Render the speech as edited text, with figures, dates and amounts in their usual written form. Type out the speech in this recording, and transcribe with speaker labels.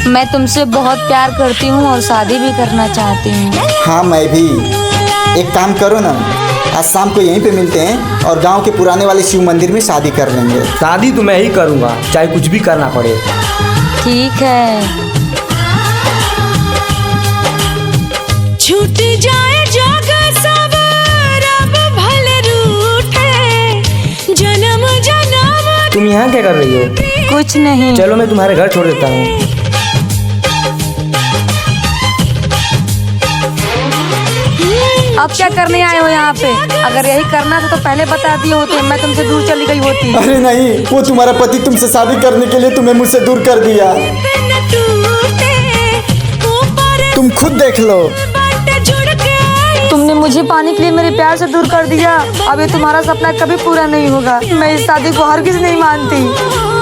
Speaker 1: मैं तुमसे बहुत प्यार करती हूँ और शादी भी करना चाहती हूँ।
Speaker 2: हाँ मैं भी। एक काम करो ना, आज शाम को यहीं पे मिलते हैं और गांव के पुराने वाले शिव मंदिर में शादी कर लेंगे।
Speaker 3: शादी तो मैं ही करूँगा, चाहे कुछ भी करना पड़े।
Speaker 1: ठीक है।
Speaker 4: छूट जाए जग सब रब भले रूठे, जन्म जन्म।
Speaker 3: तुम यहाँ क्या कर रही हो?
Speaker 1: कुछ नहीं।
Speaker 3: चलो मैं तुम्हारे घर छोड़ देता हूँ।
Speaker 1: अब क्या करने आए हो यहाँ पे? अगर यही करना था तो पहले बता दिए होते, मैं तुमसे दूर चली गई होती।
Speaker 2: अरे नहीं, वो तुम्हारा पति तुमसे शादी करने के लिए तुम्हें मुझसे दूर कर दिया। तुम खुद देख लो।
Speaker 1: तुमने मुझे पाने के लिए मेरे प्यार से दूर कर दिया। अब ये तुम्हारा सपना कभी पूरा नहीं होगा। मैं इस शादी को हरगिज नहीं मानती।